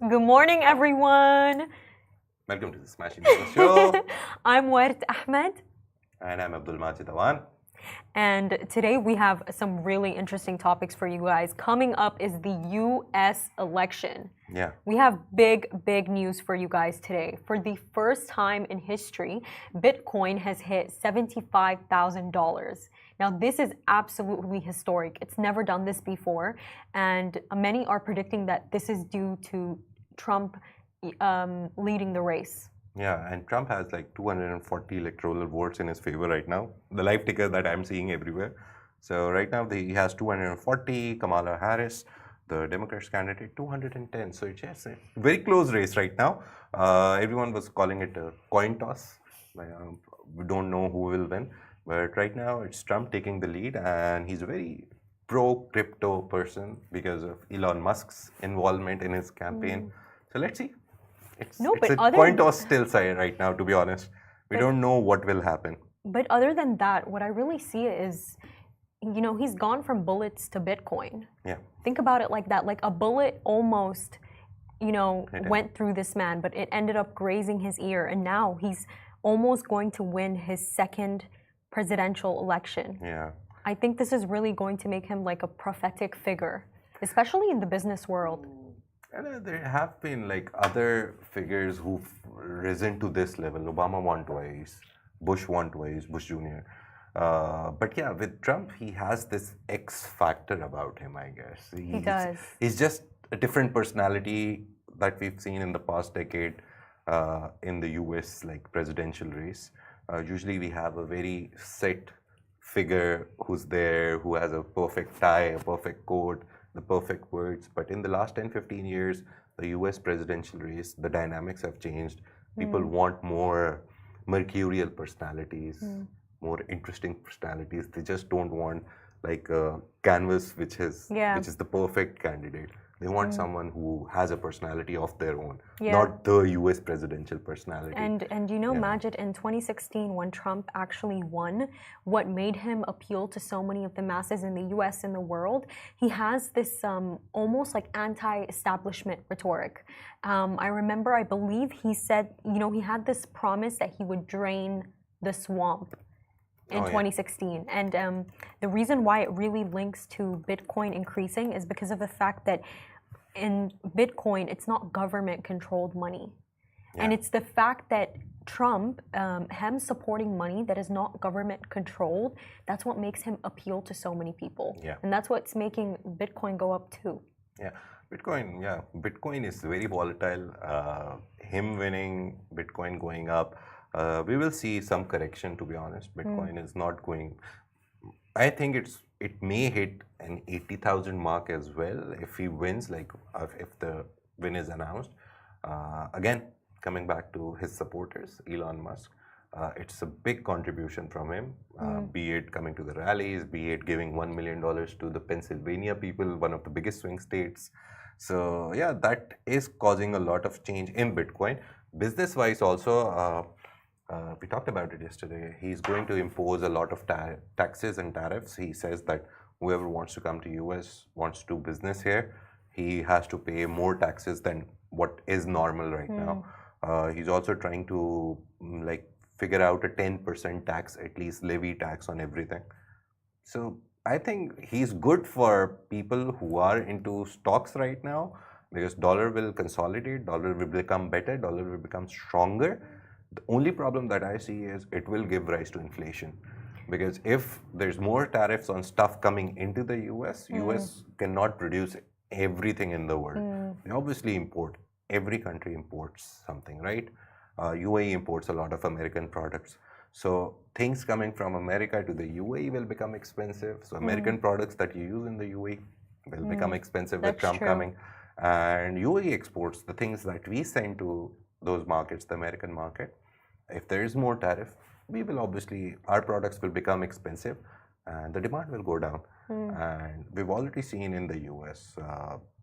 Good morning, everyone. Welcome to the Smashi Business Show. I'm Ward Ahmed. And I'm Abdul Majid Awan. And today we have some really interesting topics for you guys. Coming up is the US election. Yeah. We have big news for you guys today. For the first time in history, Bitcoin has hit $75,000. Now, this is absolutely historic. It's never done this before. And many are predicting that this is due to Trump leading the race. Yeah, and Trump has like 240 electoral votes in his favor right now. The live ticker that I'm seeing everywhere. So right now he has 240, Kamala Harris, the Democrats candidate, 210. So it's just a very close race right now. Everyone was calling it a coin toss. We don't know who will win. But right now it's Trump taking the lead, and he's a very pro-crypto person because of Elon Musk's involvement in his campaign. So let's see. It's a coin toss still right now, to be honest. We don't know what will happen. But other than that, what I really see is, you know, he's gone from bullets to Bitcoin. Yeah. Think about it like that. Like a bullet almost, you know, went through this man, but it ended up grazing his ear. And now he's almost going to win his second presidential election. Yeah. I think this is really going to make him like a prophetic figure, especially in the business world. And there have been like other figures who've risen to this level. Obama won twice, Bush won twice, Bush Jr. But yeah, with Trump, he has this X factor about him, I guess. He does. He's just a different personality that we've seen in the past decade in the US like presidential race. Usually we have a very set figure who's there, who has a perfect tie, a perfect coat, the perfect words. But in the last 10-15 years, the US presidential race, the dynamics have changed. People want more mercurial personalities, more interesting personalities. They just don't want like a canvas which is the perfect candidate. They want someone who has a personality of their own, not the US presidential personality. And you know, Majid, in 2016, when Trump actually won, what made him appeal to so many of the masses in the US and the world, he has this almost like anti-establishment rhetoric. I remember, I believe he said, you know, he had this promise that he would drain the swamp in 2016. And the reason why it really links to Bitcoin increasing is because of the fact that in Bitcoin, it's not government-controlled money. And it's the fact that Trump, him supporting money that is not government-controlled, that's what makes him appeal to so many people. And that's what's making Bitcoin go up too. Bitcoin is very volatile. Him winning, Bitcoin going up. We will see some correction, to be honest. Bitcoin is not going. I think it may hit an 80,000 mark as well if he wins, like if the win is announced. Again, coming back to his supporters, Elon Musk, it's a big contribution from him, be it coming to the rallies, be it giving $1 million to the Pennsylvania people, one of the biggest swing states. So yeah, that is causing a lot of change in Bitcoin. Business-wise also, we talked about it yesterday. He's going to impose a lot of taxes and tariffs. He says that whoever wants to come to US, wants to do business here, he has to pay more taxes than what is normal right now. He's also trying to like figure out a 10% tax, at least levy tax on everything. So I think he's good for people who are into stocks right now, because dollar will consolidate, dollar will become better, dollar will become stronger. The only problem that I see is it will give rise to inflation, because if there's more tariffs on stuff coming into the US, US cannot produce everything in the world. They obviously import. Every country imports something, right? UAE imports a lot of American products. So things coming from America to the UAE will become expensive. So American products that you use in the UAE will become expensive with Trump coming. And UAE exports the things that we send to those markets, the American market. If there is more tariff, we will obviously, our products will become expensive and the demand will go down. And we've already seen in the US,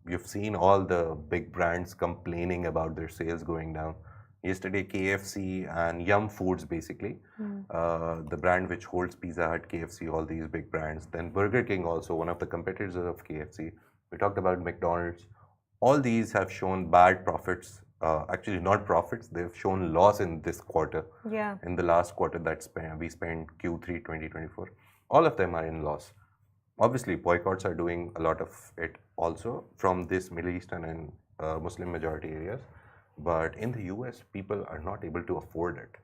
you've seen all the big brands complaining about their sales going down. Yesterday, KFC and Yum Foods, basically, the brand which holds Pizza Hut, KFC, all these big brands. Then Burger King also, one of the competitors of KFC. We talked about McDonald's. all these have shown bad profits. Actually, not profits. They've shown loss in this quarter. Yeah. In the last quarter we spent Q3 2024. All of them are in loss. Obviously, boycotts are doing a lot of it also from this Middle Eastern and Muslim majority areas. But in the US, people are not able to afford it.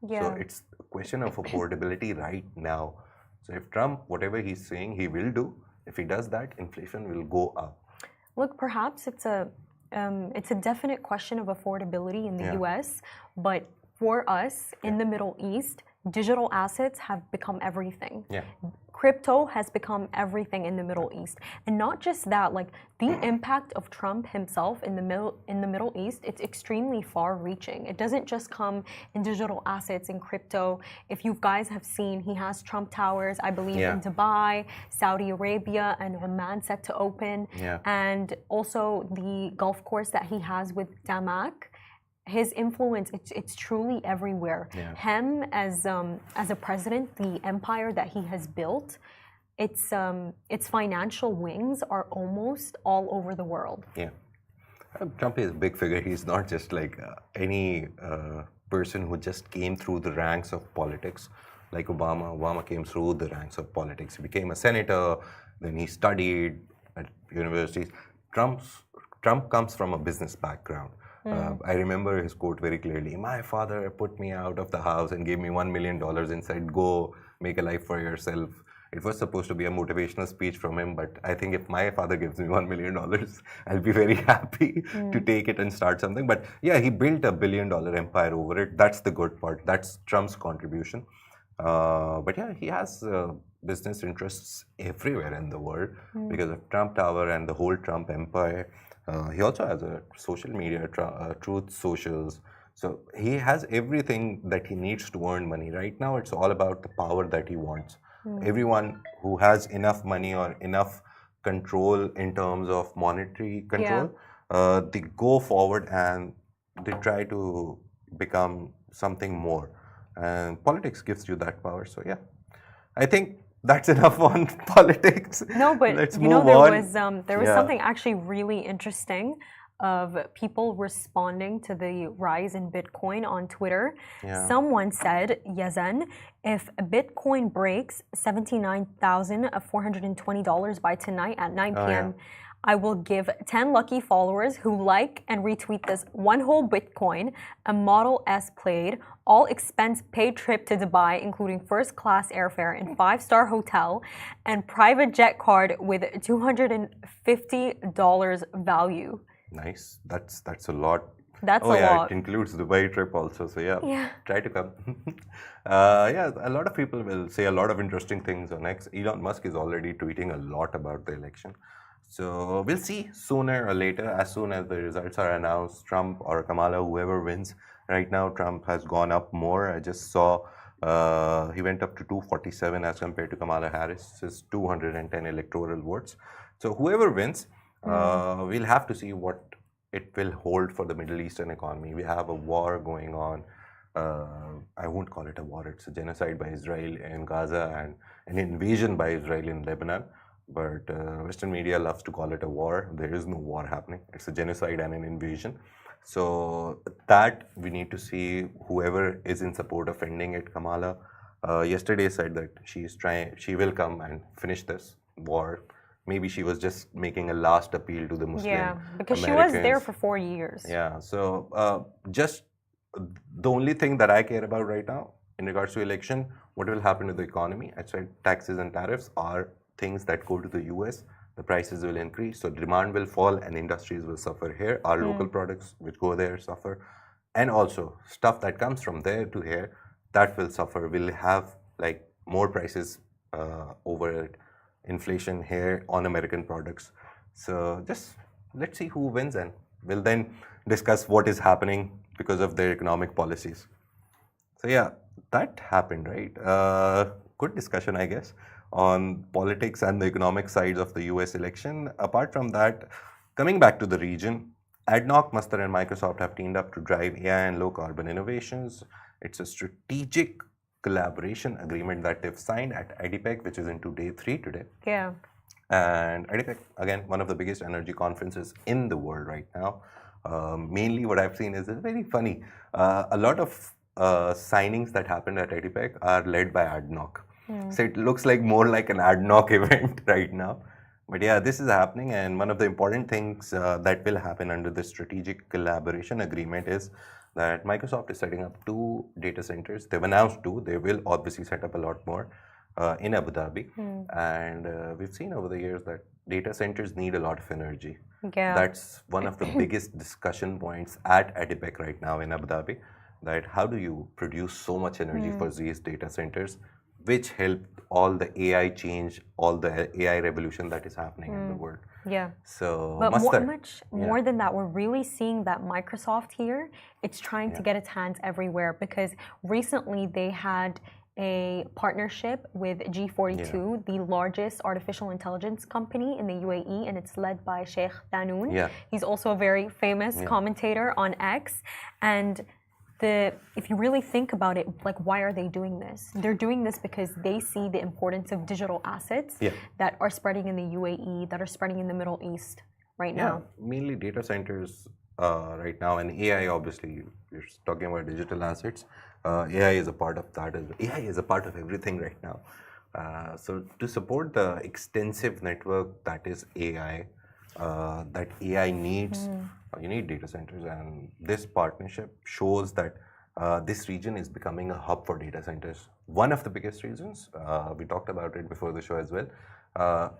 Yeah. So it's a question of affordability right now. So if Trump, whatever he's saying, he will do. If he does that, inflation will go up. Look, perhaps it's a definite question of affordability in the Yeah. US, but for us in the Middle East, digital assets have become everything. Yeah. Crypto has become everything in the Middle East. And not just that, like the impact of Trump himself in the Middle East, it's extremely far reaching. It doesn't just come in digital assets and crypto. If you guys have seen, he has Trump Towers, I believe, in Dubai, Saudi Arabia, and Oman set to open. Yeah. And also the golf course that he has with Damak. His influence, it's truly everywhere. Yeah. Him as a president, the empire that he has built, its financial wings are almost all over the world. Yeah. Trump is a big figure. He's not just like any person who just came through the ranks of politics like Obama. Obama came through the ranks of politics. He became a senator, then he studied at universities. Trump comes from a business background. I remember his quote very clearly. My father put me out of the house and gave me $1 million and said, go make a life for yourself. It was supposed to be a motivational speech from him, but I think if my father gives me $1 million, I'll be very happy to take it and start something. But yeah, he built $1 billion empire over it. That's the good part. That's Trump's contribution. But yeah, he has business interests everywhere in the world because of Trump Tower and the whole Trump empire. He also has a social media, Truth Socials. So he has everything that he needs to earn money. Right now, it's all about the power that he wants. Everyone who has enough money or enough control in terms of monetary control, they go forward and they try to become something more. And politics gives you that power. So yeah, I think that's enough on politics. No, but Let's you know, move there was something actually really interesting of people responding to the rise in Bitcoin on Twitter. Yeah. Someone said, Yazan, if Bitcoin breaks $79,420 by tonight at 9 p.m., I will give 10 lucky followers who like and retweet this one whole Bitcoin, a Model S Plaid, all expense paid trip to Dubai, including first class airfare and 5-star hotel, and private jet card with $250 value. Nice. That's a lot. That's a lot. It includes Dubai trip also. So yeah, try to come. A lot of people will say a lot of interesting things on X. Elon Musk is already tweeting a lot about the election. So we'll see sooner or later, as soon as the results are announced, Trump or Kamala, whoever wins. Right now, Trump has gone up more. I just saw he went up to 247 as compared to Kamala Harris's 210 electoral votes. So whoever wins, we'll have to see what it will hold for the Middle Eastern economy. We have a war going on. I won't call it a war. It's a genocide by Israel in Gaza and an invasion by Israel in Lebanon. But Western media loves to call it a war. There is no war happening. It's a genocide and an invasion. So that we need to see whoever is in support of ending it. Kamala yesterday said that she will come and finish this war. Maybe she was just making a last appeal to the Muslim because Americans. She was there for 4 years. Yeah, so just the only thing that I care about right now in regards to election, what will happen to the economy? I said taxes and tariffs are things that go to the US. The prices will increase, so demand will fall and industries will suffer here. Our local products which go there suffer. And also stuff that comes from there to here, that will suffer. We'll have like more prices over it. Inflation here on American products. So just let's see who wins and we'll then discuss what is happening because of their economic policies. So yeah, that happened, right? Good discussion, I guess, on politics and the economic sides of the US election. Apart from that, coming back to the region, ADNOC, Mastar and Microsoft have teamed up to drive AI and low carbon innovations. It's a strategic collaboration agreement that they've signed at IDPEC, which is into day 3 today. Yeah. And ADIPEC, again, one of the biggest energy conferences in the world right now. Mainly what I've seen is it's very funny. A lot of signings that happened at ADIPEC are led by ADNOC. So it looks like more like an ADNOC event right now. But yeah, this is happening, and one of the important things that will happen under the strategic collaboration agreement is that Microsoft is setting up 2 data centers. They've announced 2. They will obviously set up a lot more in Abu Dhabi. And we've seen over the years that data centers need a lot of energy. Yeah. That's one of the biggest discussion points at ADIPEC right now in Abu Dhabi. That how do you produce so much energy for these data centers, which help all the AI change, all the AI revolution that is happening in the world. Yeah. So, but much Yeah. more than that, we're really seeing that Microsoft here, it's trying to get its hands everywhere, because recently they had a partnership with G42, the largest artificial intelligence company in the UAE, and it's led by Sheikh Danoon. Yeah. He's also a very famous commentator on X. And if you really think about it, like, why are they doing this? They're doing this because they see the importance of digital assets that are spreading in the UAE, that are spreading in the Middle East right now. Mainly data centers right now, and AI, obviously, you're talking about digital assets. AI is a part of that. AI is a part of everything right now. So to support the extensive network that is AI, that AI needs, you need data centers, and this partnership shows that this region is becoming a hub for data centers. One of the biggest reasons, we talked about it before the show as well,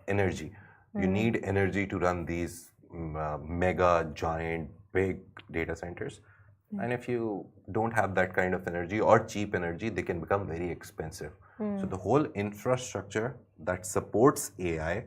energy. You need energy to run these mega, giant, big data centers. And if you don't have that kind of energy or cheap energy, they can become very expensive. So the whole infrastructure that supports AI,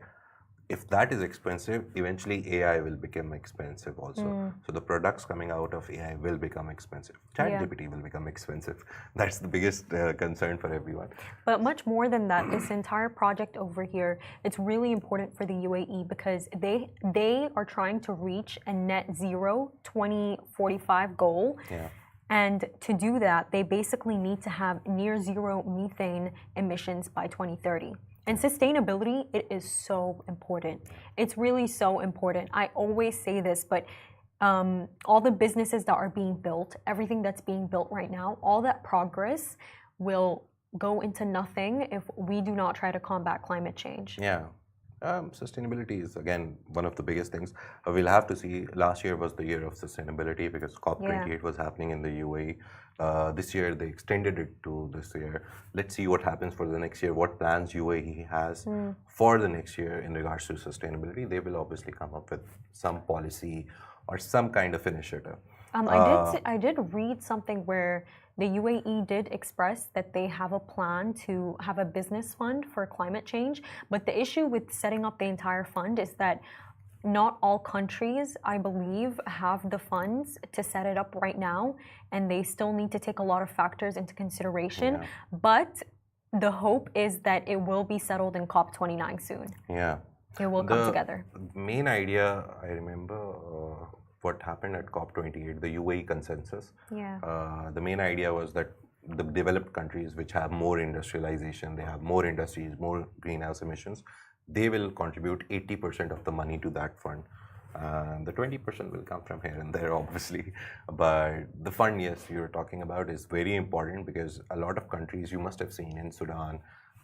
if that is expensive, eventually AI will become expensive also. So the products coming out of AI will become expensive. ChatGPT will become expensive. That's the biggest concern for everyone. But much more than that, this entire project over here, it's really important for the UAE because they are trying to reach a net zero 2045 goal. Yeah. And to do that, they basically need to have near zero methane emissions by 2030. And sustainability, it is so important. It's really so important. I always say this, but all the businesses that are being built, everything that's being built right now, all that progress will go into nothing if we do not try to combat climate change. Yeah. Sustainability is, again, one of the biggest things. We'll have to see. Last year was the year of sustainability because COP28 was happening in the UAE. This year, they extended it to this year. Let's see what happens for the next year, what plans UAE has for the next year in regards to sustainability. They will obviously come up with some policy or some kind of initiative. I did read something where the UAE did express that they have a plan to have a business fund for climate change. But the issue with setting up the entire fund is that not all countries, I believe, have the funds to set it up right now. And they still need to take a lot of factors into consideration. But the hope is that it will be settled in COP29 soon. Yeah. It will come together. The main idea, I remember, what happened at COP28, the UAE consensus. Yeah. The main idea was that the developed countries which have more industrialization, they have more industries, more greenhouse emissions, they will contribute 80% of the money to that fund. The 20% will come from here and there, obviously. But the fund, yes, you're talking about is very important because a lot of countries, you must have seen in Sudan,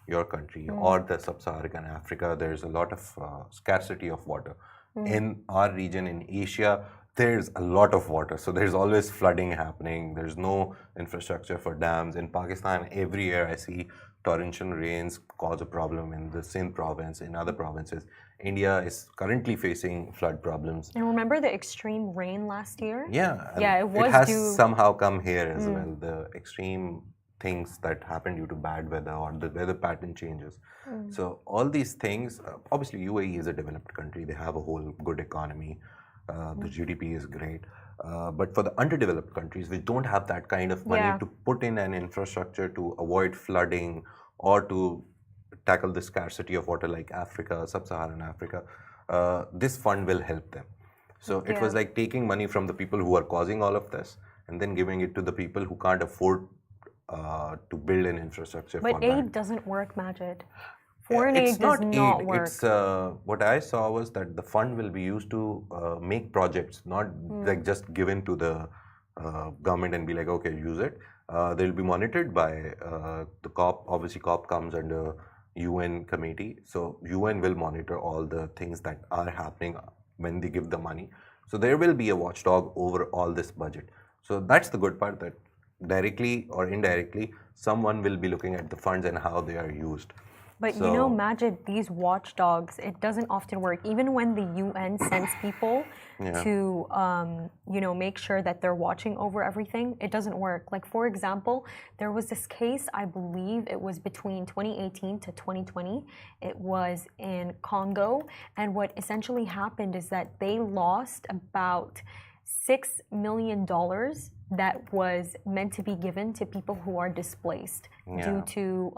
your country, or the sub-Saharan Africa, there's a lot of scarcity of water. In our region, in Asia, there's a lot of water, so there's always flooding happening. There's no infrastructure for dams. In Pakistan, every year I see torrential rains cause a problem in the Sindh province, in other provinces. India is currently facing flood problems. And remember the extreme rain last year? Yeah. It has somehow come here as well. The extreme things that happen due to bad weather or the weather pattern changes. So all these things, obviously UAE is a developed country. They have a whole good economy. The GDP is great. But for the underdeveloped countries which don't have that kind of money to put in an infrastructure to avoid flooding or to tackle the scarcity of water like Africa, sub-Saharan Africa, this fund will help them. So it was like taking money from the people who are causing all of this and then giving it to the people who can't afford to build an infrastructure for that. But aid doesn't work, Majid. Foreign It's aid does not not aid. work. It's what I saw was that the fund will be used to make projects, not like just given to the government and be like, okay, use it. They'll be monitored by the COP. Obviously, COP comes under UN committee, so UN will monitor all the things that are happening when they give the money. So there will be a watchdog over all this budget. So that's the good part, that directly or indirectly, someone will be looking at the funds and how they are used. But you know, Majid, these watchdogs, it doesn't often work. Even when the UN sends people to, you know, make sure that they're watching over everything, it doesn't work. Like, for example, there was this case, I believe it was between 2018 to 2020. It was in Congo. And what essentially happened is that they lost about $6 million that was meant to be given to people who are displaced due to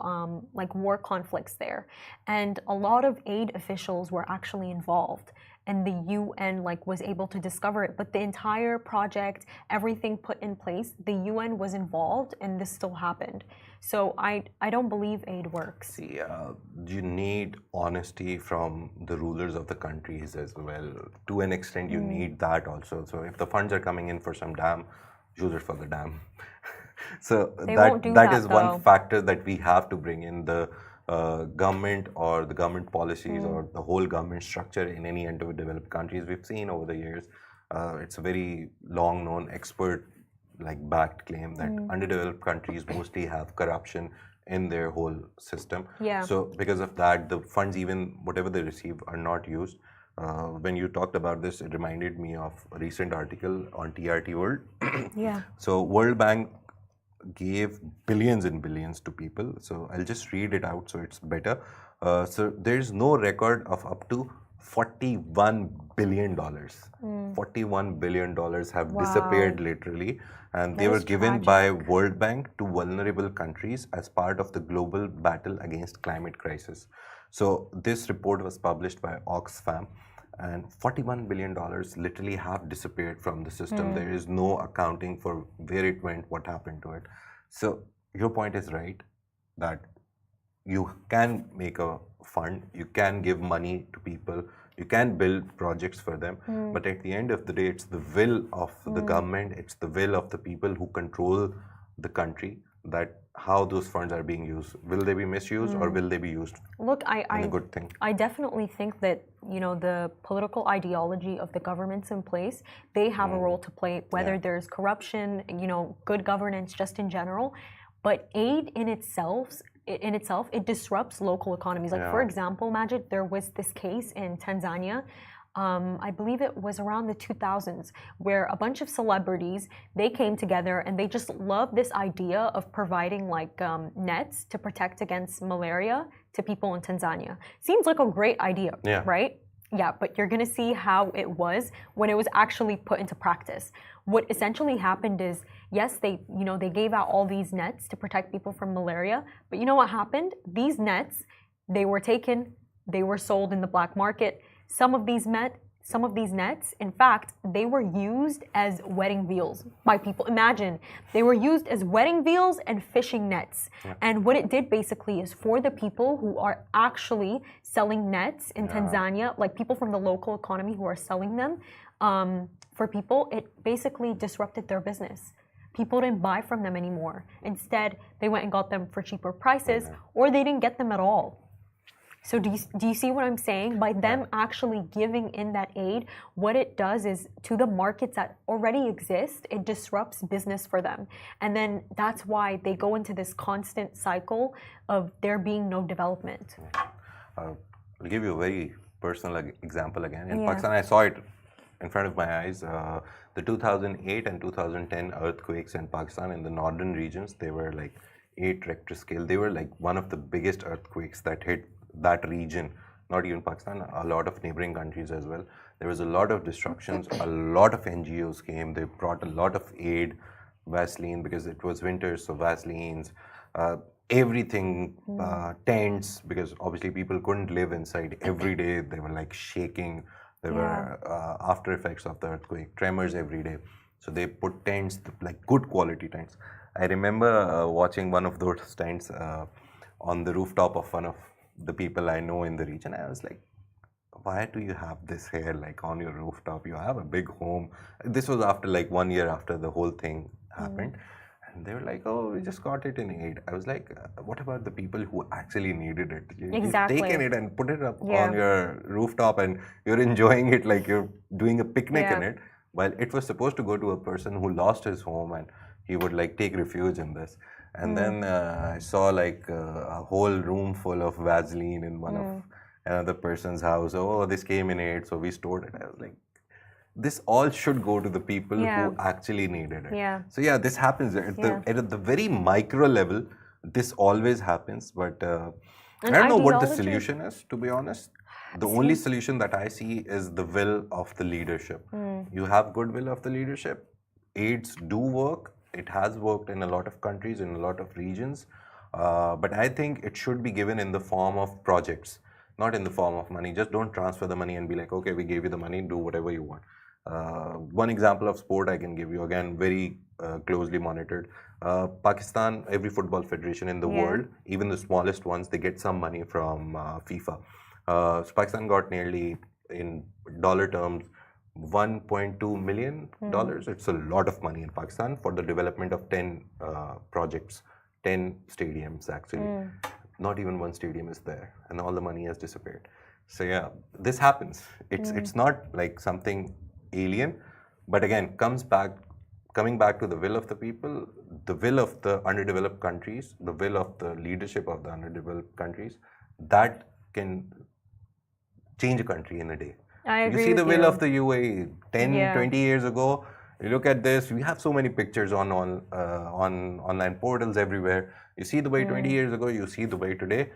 like war conflicts there. And a lot of aid officials were actually involved, and the UN like was able to discover it. But the entire project, everything put in place, the UN was involved, and this still happened. So I don't believe aid works. See, you need honesty from the rulers of the countries as well. To an extent, you need that also. So if the funds are coming in for some dam, use it for the dam. So that is one factor that we have to bring in. The government or the government policies or the whole government structure in any underdeveloped countries we've seen over the years. It's a very long known expert like backed claim that underdeveloped countries mostly have corruption in their whole system. So because of that, the funds, even whatever they receive, are not used. When you talked about this, it reminded me of a recent article on TRT World. So World Bank gave billions and billions to people. So I'll just read it out so it's better. So there's no record of up to $41 billion. $41 billion have disappeared literally, and they were given by World Bank to vulnerable countries as part of the global battle against climate crisis. So this report was published by Oxfam, and $41 billion literally have disappeared from the system. There is no accounting for where it went, what happened to it. So your point is right, that you can make a fund, you can give money to people, you can build projects for them, but at the end of the day, it's the will of the government, it's the will of the people who control the country, that how those funds are being used. Will they be misused or will they be used in a good thing? I definitely think that, you know, the political ideology of the governments in place, they have a role to play, whether there's corruption, you know, good governance just in general. But aid in itself, it disrupts local economies. Like, for example, Majid, there was this case in Tanzania. I believe it was around the 2000s, where a bunch of celebrities, they came together and they just loved this idea of providing like nets to protect against malaria to people in Tanzania. Seems like a great idea, right? Yeah, but you're gonna see how it was when it was actually put into practice. What essentially happened is, yes, they gave out all these nets to protect people from malaria, but you know what happened? These nets, they were taken, they were sold in the black market. Some of these nets, in fact, they were used as wedding veils by people. Imagine, they were used as wedding veils and fishing nets. And what it did basically is, for the people who are actually selling nets in Tanzania, like people from the local economy who are selling them, for people, it basically disrupted their business. People didn't buy from them anymore. Instead, they went and got them for cheaper prices, or they didn't get them at all. So do you see what I'm saying? By them actually giving in that aid, what it does is, to the markets that already exist, it disrupts business for them. And then that's why they go into this constant cycle of there being no development. I'll give you a very personal example again. In Pakistan, I saw it in front of my eyes. The 2008 and 2010 earthquakes in Pakistan, in the northern regions, they were like 8 Richter scale. They were like one of the biggest earthquakes that hit that region, not even Pakistan, a lot of neighboring countries as well. There was a lot of disruptions, a lot of NGOs came, they brought a lot of aid, Vaseline, because it was winter, so Vaselines, everything, tents, because obviously people couldn't live inside. Every day they were like shaking, there were after effects of the earthquake, tremors every day. So they put tents, like good quality tents. I remember watching one of those tents on the rooftop of one of the people I know in the region. I was like, why do you have this here like on your rooftop? You have a big home. This was after like 1 year after the whole thing happened. And they were like, oh, we just got it in aid. I was like, what about the people who actually needed it? Exactly. You've taken it and put it up on your rooftop and you're enjoying it like you're doing a picnic in it. While it was supposed to go to a person who lost his home and he would like take refuge in this. And then I saw like a whole room full of Vaseline in one of another person's house. Oh, this came in aid, so we stored it. I was like, this all should go to the people who actually needed it. So yeah, this happens at the very micro level. This always happens, but I don't know what the solution is, to be honest. The only solution that I see is the will of the leadership. You have good will of the leadership. Aids do work. It has worked in a lot of countries, in a lot of regions. But I think it should be given in the form of projects, not in the form of money. Just don't transfer the money and be like, okay, we gave you the money, do whatever you want. One example of sport I can give you, again, very closely monitored. Pakistan, every football federation in the world, even the smallest ones, they get some money from FIFA. So Pakistan got nearly, in dollar terms, $1.2 million. It's a lot of money in Pakistan for the development of 10 projects, 10 stadiums actually. Not even one stadium is there, and all the money has disappeared. So yeah, this happens. It's not like something alien, but again, coming back to the will of the people, the will of the underdeveloped countries, the will of the leadership of the underdeveloped countries, that can change a country in a day. I agree. You see the will of the UAE 10, 20 years ago. You look at this, we have so many pictures on online portals everywhere. You see the way 20 years ago, you see the way today.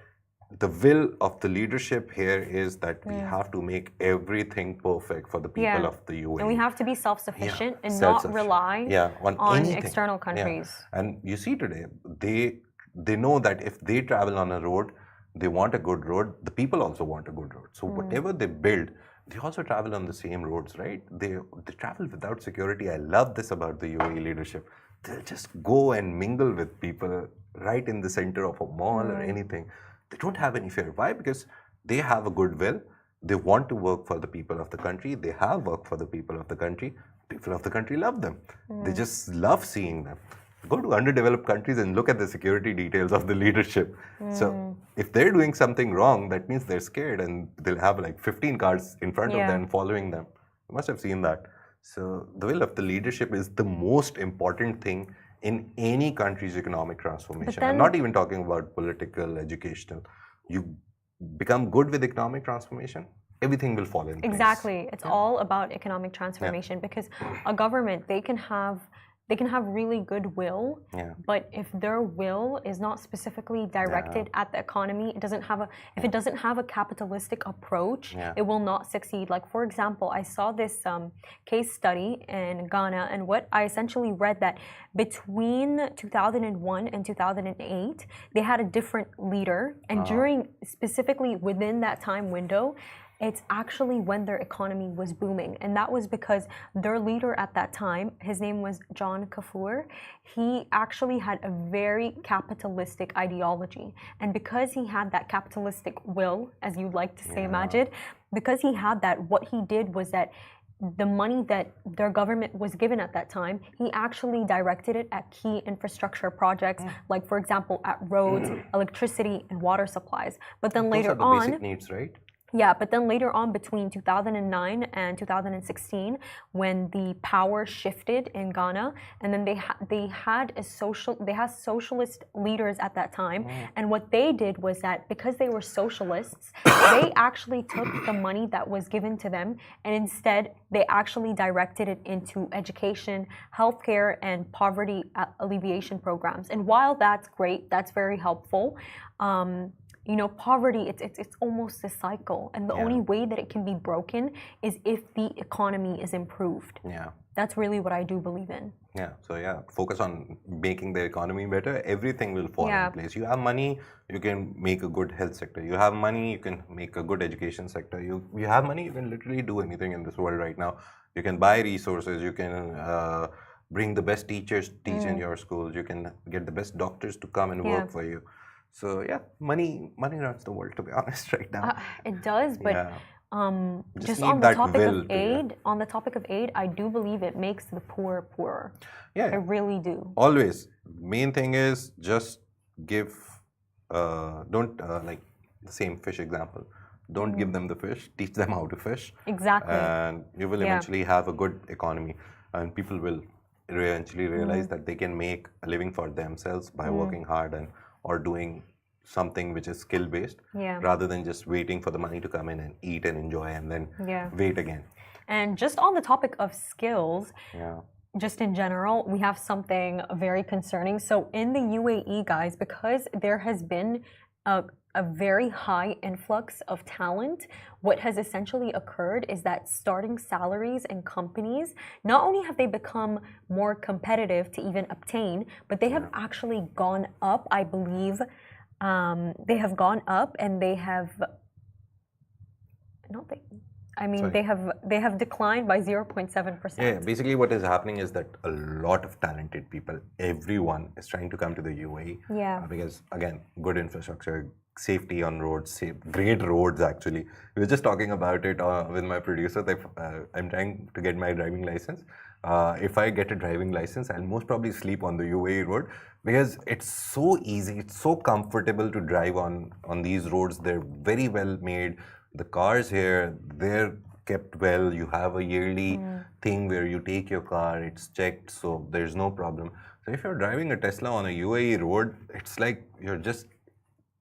The will of the leadership here is that we have to make everything perfect for the people of the UAE. And we have to be self-sufficient and not rely on external countries. And you see today, they know that if they travel on a road, they want a good road, the people also want a good road. So whatever they build, they also travel on the same roads, right? They travel without security. I love this about the UAE leadership. They'll just go and mingle with people right in the center of a mall or anything. They don't have any fear. Why? Because they have a good will. They want to work for the people of the country. They have worked for the people of the country. People of the country love them. They just love seeing them. Go to underdeveloped countries and look at the security details of the leadership. So if they're doing something wrong, that means they're scared and they'll have like 15 cars in front of them following them. You must have seen that. So the will of the leadership is the most important thing in any country's economic transformation. I'm not even talking about political, educational. You become good with economic transformation, everything will fall in place. Exactly. It's all about economic transformation because a government, they can have really good will, but if their will is not specifically directed at the economy, if it doesn't have a capitalistic approach, it will not succeed. Like for example, I saw this case study in Ghana, and what I essentially read that between 2001 and 2008, they had a different leader, and specifically within that time window, it's actually when their economy was booming. And that was because their leader at that time, his name was John Kafur, he actually had a very capitalistic ideology. And because he had that capitalistic will, as you like to say, Majid, because he had that, what he did was that the money that their government was given at that time, he actually directed it at key infrastructure projects, like for example, at roads, electricity, and water supplies. But then later on, basic needs, right? Yeah, but then later on between 2009 and 2016, when the power shifted in Ghana, and then they had socialist leaders at that time, and what they did was that because they were socialists, they actually took the money that was given to them, and instead they actually directed it into education, healthcare, and poverty alleviation programs. And while that's great, that's very helpful. You know, poverty, it's almost a cycle. And the only way that it can be broken is if the economy is improved. Yeah. That's really what I do believe in. Yeah. So yeah, focus on making the economy better. Everything will fall in place. You have money, you can make a good health sector. You have money, you can make a good education sector. You have money, you can literally do anything in this world right now. You can buy resources, you can bring the best teachers, teach in your schools. You can get the best doctors to come and work for you. So yeah, money runs the world, to be honest, right now. It does, but Yeah, just just need on the that topic of will to, yeah. aid, I do believe it makes the poor poorer. Yeah, I yeah. really do. Always. Main thing is just give, don't like the same fish example. Don't give them the fish, teach them how to fish. Exactly. And you will Yeah. eventually have a good economy. And people will eventually realize that they can make a living for themselves by working hard and or doing something which is skill based Yeah. rather than just waiting for the money to come in and eat and enjoy and then Yeah. wait again. And just on the topic of skills, Yeah. just in general, we have something very concerning. So in the UAE, guys, because there has been a very high influx of talent, what has essentially occurred is that starting salaries in companies, not only have they become more competitive to even obtain, but they have actually gone up, I believe. They have gone up and they have not they, I mean, Sorry. they have declined by 0.7%. Yeah, basically what is happening is that a lot of talented people, everyone is trying to come to the UAE. Yeah. Because again, good infrastructure, safety on roads, great roads actually. We were just talking about it with my producer that I'm trying to get my driving license. If I get a driving license, I'll most probably sleep on the UAE road because it's so easy, it's so comfortable to drive on these roads. They're very well made. The cars here, they're kept well. You have a yearly thing where you take your car, it's checked, so there's no problem. So if you're driving a Tesla on a UAE road, it's like you're just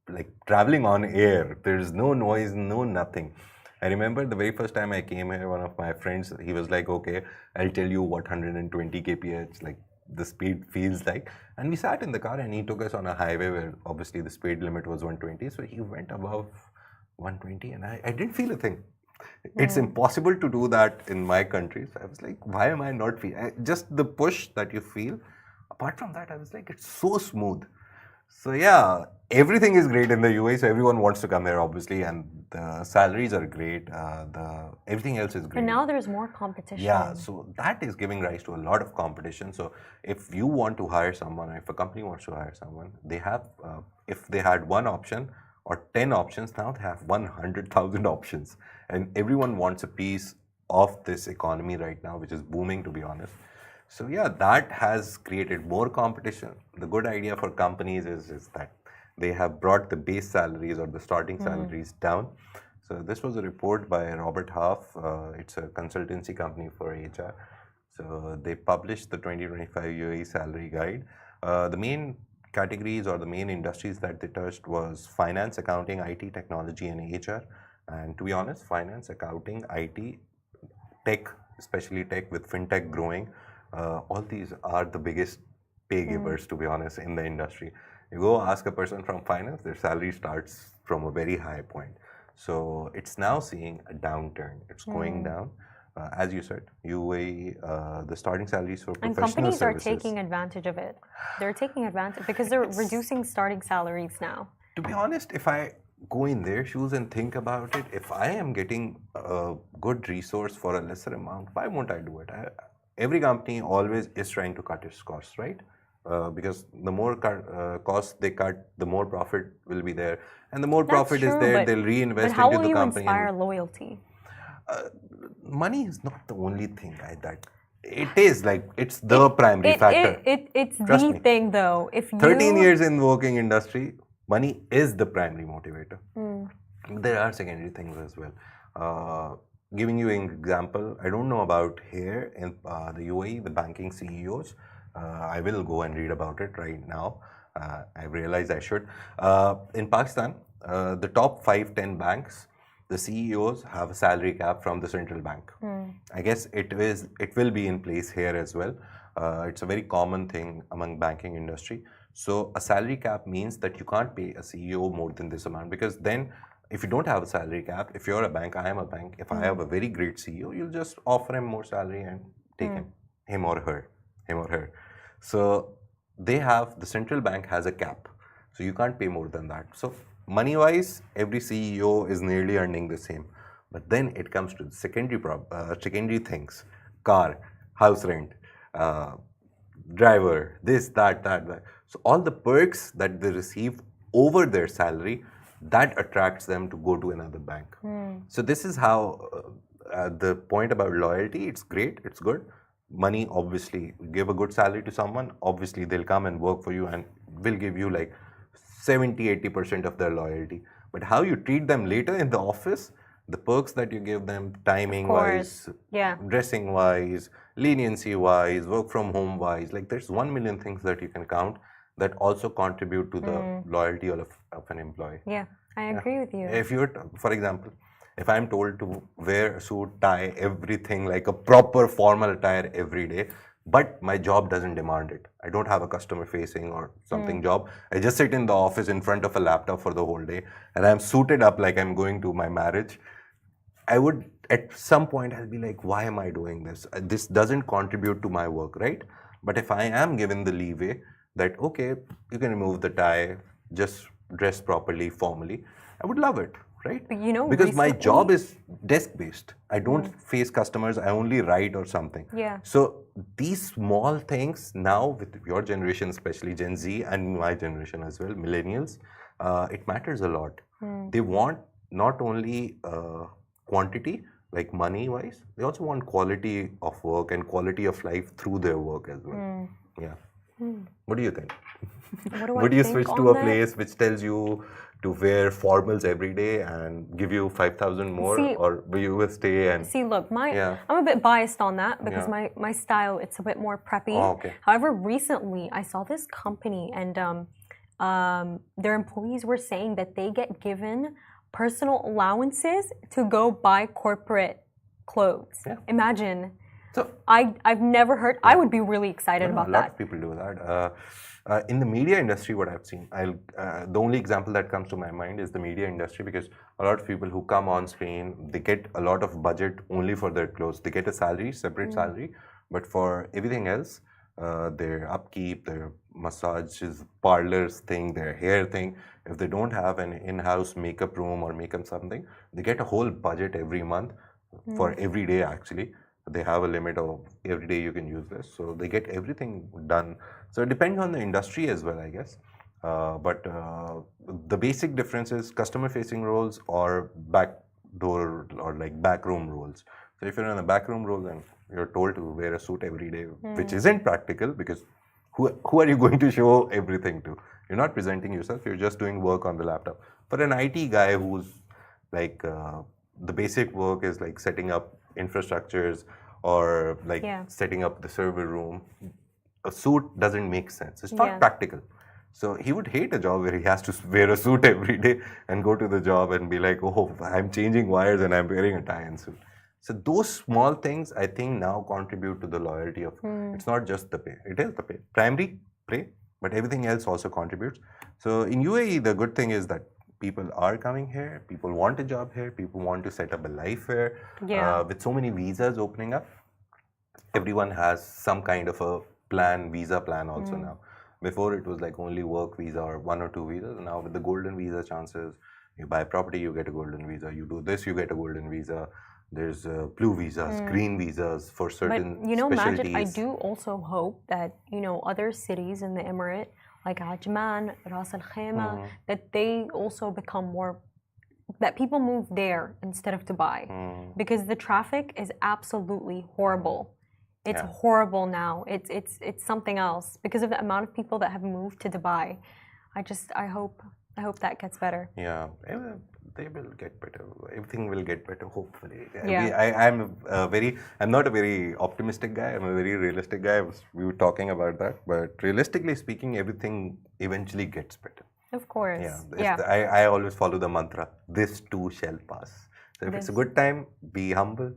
like traveling on air. There's no noise, no nothing. I remember the very first time I came here, one of my friends, he was like, okay, I'll tell you what 120 kph like the speed feels like. And we sat in the car and he took us on a highway where obviously the speed limit was 120. So he went above 120 and I didn't feel a thing. It's impossible to do that in my country. So I was like, why am I not feeling? Just the push that you feel. Apart from that, I was like, it's so smooth. So yeah, everything is great in the UAE. So everyone wants to come here, obviously, and the salaries are great. Everything else is great. And now there's more competition. Yeah, so that is giving rise to a lot of competition. So if you want to hire someone, if a company wants to hire someone, they have, if they had one option or 10 options, now they have 100,000 options. And everyone wants a piece of this economy right now, which is booming, to be honest. So yeah, that has created more competition. The good idea for companies is that they have brought the base salaries or the starting salaries down. So this was a report by Robert Half. It's a consultancy company for HR. So they published the 2025 UAE salary guide. The main categories or the main industries that they touched was finance, accounting, IT, technology, and HR. And to be honest, finance, accounting, IT, tech, especially tech with fintech growing, all these are the biggest pay givers, to be honest, in the industry. You go ask a person from finance, their salary starts from a very high point. So it's now seeing a downturn. It's going down. As you said, UAE, the starting salaries for And professional companies services. are taking advantage of it. They're taking advantage because they're reducing starting salaries now. To be honest, if I go in their shoes and think about it, if I am getting a good resource for a lesser amount, why won't I do it? Every company always is trying to cut its costs, right? Because the more costs they cut, the more profit will be there, and the more profit is there, they'll reinvest but how into will the you company. Inspire loyalty? Money is not the only thing that it is like it's the primary factor. It's Trust the me. thing though. If you 13 years in working industry, money is the primary motivator. There are secondary things as well. Giving you an example, I don't know about here in the UAE, the banking CEOs. I will go and read about it right now. I realize I should. In Pakistan, the top 5-10 banks, the CEOs have a salary cap from the central bank. I guess it will be in place here as well. It's a very common thing among banking industry. So a salary cap means that you can't pay a CEO more than this amount, because then if you don't have a salary cap, if you're a bank, I am a bank, if I have a very great CEO, you'll just offer him more salary and take him or her. So the central bank has a cap. So you can't pay more than that. So money wise, every CEO is nearly earning the same. But then it comes to the secondary things: car, house rent, driver, this, that. So all the perks that they receive over their salary, that attracts them to go to another bank. So this is how the point about loyalty, it's great, it's good. Money, obviously, give a good salary to someone, obviously they'll come and work for you and will give you like 70-80% of their loyalty. But how you treat them later in the office, the perks that you give them, timing wise, dressing wise, leniency wise, work from home wise, like there's 1 million things that you can count that also contribute to the loyalty of an employee. Yeah, I agree with you. If you're, for example, if I'm told to wear a suit, tie, everything like a proper formal attire every day, but my job doesn't demand it. I don't have a customer facing or something job. I just sit in the office in front of a laptop for the whole day and I'm suited up like I'm going to my marriage. I would, at some point, I'll be like, why am I doing this? This doesn't contribute to my work, right? But if I am given the leeway that, okay, you can remove the tie, just dress properly, formally, I would love it, right? But you know, because my job is desk-based. I don't face customers, I only write or something. Yeah. So these small things now, with your generation, especially Gen Z and my generation as well, millennials, it matters a lot. They want not only quantity, like money-wise, they also want quality of work and quality of life through their work as well. Yeah. What do you think? Would you switch to a place which tells you to wear formals every day and give you 5,000 more, or will you stay and... See, look, I'm a bit biased on that because my style, it's a bit more preppy. Oh, okay. However, recently I saw this company and their employees were saying that they get given personal allowances to go buy corporate clothes. Yeah. Imagine. So I've never heard. I would be really excited about that. A lot of people do that. In the media industry, what I've seen, the only example that comes to my mind is the media industry, because a lot of people who come on screen, they get a lot of budget only for their clothes. They get a salary, separate salary, but for everything else, their upkeep, their massages, parlors thing, their hair thing, if they don't have an in-house makeup room or makeup something, they get a whole budget every month for every day actually. They have a limit of every day you can use this. So they get everything done. So it depends on the industry as well, I guess. But the basic difference is customer facing roles or backdoor or like backroom roles. So if you're in a backroom role, then you're told to wear a suit every day, which isn't practical because who are you going to show everything to? You're not presenting yourself, you're just doing work on the laptop. For an IT guy who's like, the basic work is like setting up infrastructures or like setting up the server room, a suit doesn't make sense. It's not practical. So he would hate a job where he has to wear a suit every day and go to the job and be like, oh, I'm changing wires and I'm wearing a tie and suit. So those small things, I think, now contribute to the loyalty of, it's not just the pay, it is the pay. Primary pay, but everything else also contributes. So in UAE, the good thing is that people are coming here, people want a job here, people want to set up a life here. With so many visas opening up, everyone has some kind of a plan, visa plan also now. Before it was like only work visa or 1 or 2 visas. Now with the golden visa chances, you buy property, you get a golden visa. You do this, you get a golden visa. There's blue visas, green visas for certain But you know, specialties. Majid, I do also hope that, you know, other cities in the Emirate, like Ajman, Ras Al Khaimah, that they also become more, that people move there instead of Dubai. Because the traffic is absolutely horrible. It's horrible now. It's something else because of the amount of people that have moved to Dubai. I hope that gets better. Yeah, they will get better. Everything will get better, hopefully. I'm not a very optimistic guy. I'm a very realistic guy. We were talking about that, but realistically speaking, everything eventually gets better. Of course. I always follow the mantra: "This too shall pass." So if it's a good time, be humble,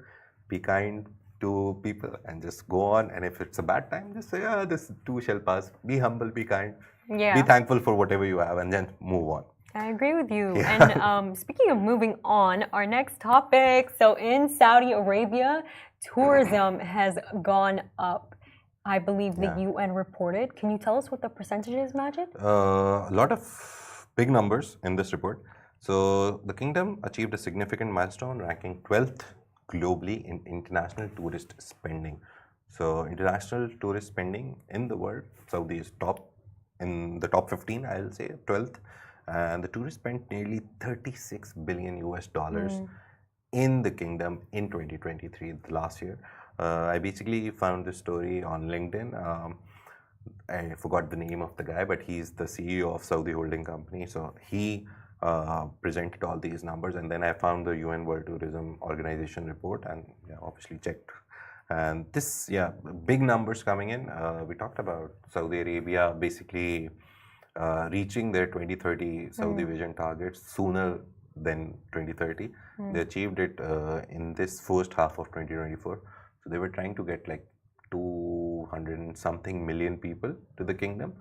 be kind to people, and just go on. And if it's a bad time, just say, "This too shall pass." Be humble, be kind. Be thankful for whatever you have, and then move on. I agree with you. And speaking of moving on, our next topic. So in Saudi Arabia, tourism has gone up. I believe the UN reported. Can you tell us what the percentage is, Majid? A lot of big numbers in this report. So the kingdom achieved a significant milestone, ranking 12th globally in international tourist spending. So international tourist spending in the world, Saudi is top in the top 15, I'll say 12th. and the tourists spent nearly 36 billion US dollars in the kingdom in 2023, the last year. I basically found this story on LinkedIn. I forgot the name of the guy, but he's the CEO of Saudi holding company. So he presented all these numbers, and then I found the UN World Tourism Organization report, and obviously checked. And this, big numbers coming in. We talked about Saudi Arabia basically reaching their 2030 Saudi Vision targets sooner than 2030. They achieved it in this first half of 2024. So they were trying to get like 200 and something million people to the kingdom,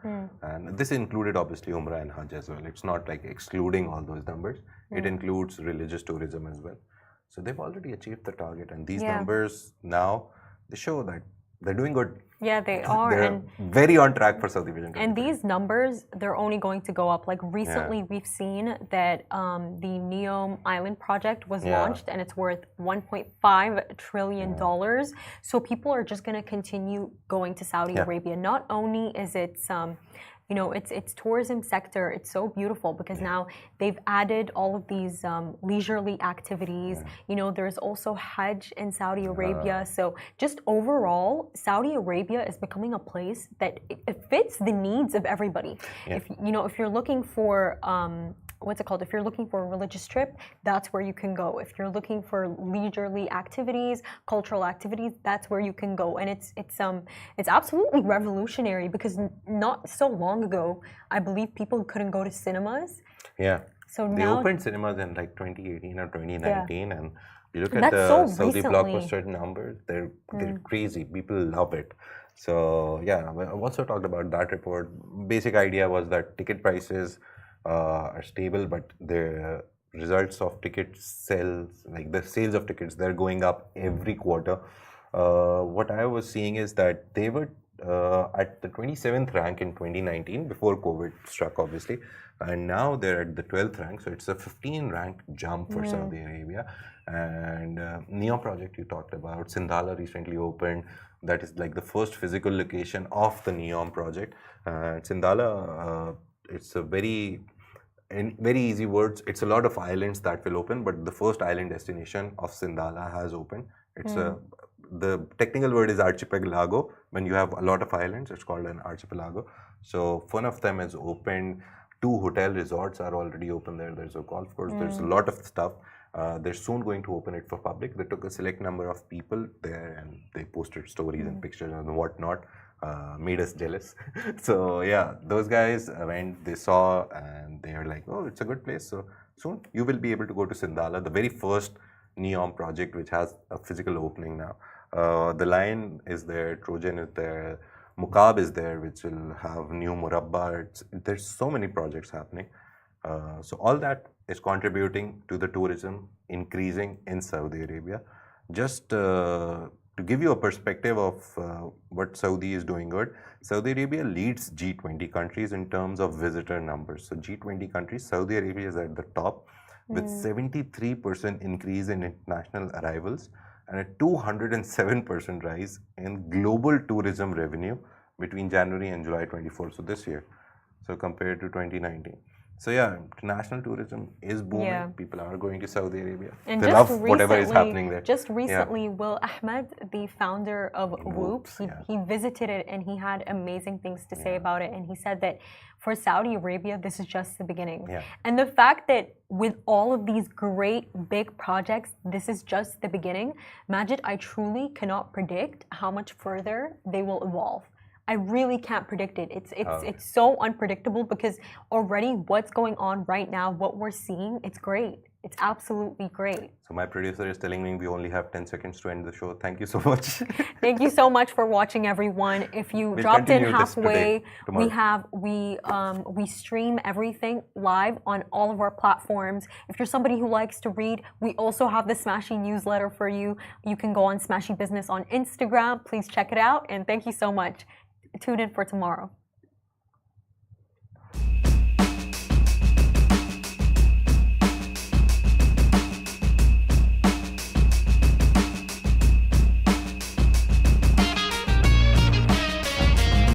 and this included obviously Umrah and Hajj as well. It's not like excluding all those numbers. It includes religious tourism as well. So they've already achieved the target, and these numbers now, they show that they're doing good. Yeah, they are. They're very on track for Saudi Vision. And these numbers, they're only going to go up. Like recently, we've seen that the Neom Island project was launched, and it's worth $1.5 trillion. So people are just going to continue going to Saudi Arabia. Not only is it its tourism sector, it's so beautiful because now they've added all of these leisurely activities. There's also Hajj in Saudi Arabia. So just overall, Saudi Arabia is becoming a place that it fits the needs of everybody. If you're looking for if you're looking for a religious trip, that's where you can go. If you're looking for leisurely activities, cultural activities, that's where you can go. And it's absolutely revolutionary because not so long ago, I believe people couldn't go to cinemas. Yeah. So they now opened cinemas in like 2018 or 2019, and you look at the Saudi blockbuster numbers, they're crazy. People love it. So I've also talked about that report. Basic idea was that ticket prices are stable, but the results of ticket sales, like the sales of tickets, they're going up every quarter. What I was seeing is that they were at the 27th rank in 2019 before COVID struck, obviously, and now they're at the 12th rank. So it's a 15 rank jump for Saudi Arabia. And Neom project you talked about, Sindala recently opened. That is like the first physical location of the Neom project. Sindala, it's in very easy words, it's a lot of islands that will open, but the first island destination of Sindala has opened. It's the technical word is archipelago. When you have a lot of islands, it's called an archipelago. So one of them is opened. 2 hotel resorts are already open there. There's a golf course. There's a lot of stuff. They're soon going to open it for public. They took a select number of people there and they posted stories and pictures and whatnot. Made us jealous. So those guys went, they saw, and they are like, oh, it's a good place. So soon you will be able to go to Sindala, the very first Neom project which has a physical opening now. The Lion is there, Trojan is there, Muqab is there, which will have new Murabba. There's so many projects happening. So all that is contributing to the tourism increasing in Saudi Arabia. Just to give you a perspective of what Saudi is doing good, Saudi Arabia leads G20 countries in terms of visitor numbers. So G20 countries, Saudi Arabia is at the top with 73% increase in international arrivals and a 207% rise in global tourism revenue between January and July 24, so this year, so compared to 2019. So international tourism is booming. People are going to Saudi Arabia. And they love whatever is happening there. Just recently, Will Ahmed, the founder of Whoop, he visited it and he had amazing things to say about it. And he said that for Saudi Arabia, this is just the beginning. And the fact that with all of these great big projects, this is just the beginning. Majid, I truly cannot predict how much further they will evolve. I really can't predict it. It's so unpredictable because already what's going on right now, what we're seeing, it's great. It's absolutely great. So my producer is telling me we only have 10 seconds to end the show. Thank you so much. Thank you so much for watching, everyone. If you dropped in halfway, we stream everything live on all of our platforms. If you're somebody who likes to read, we also have the Smashi newsletter for you. You can go on Smashi Business on Instagram. Please check it out. And thank you so much. Tune in for tomorrow.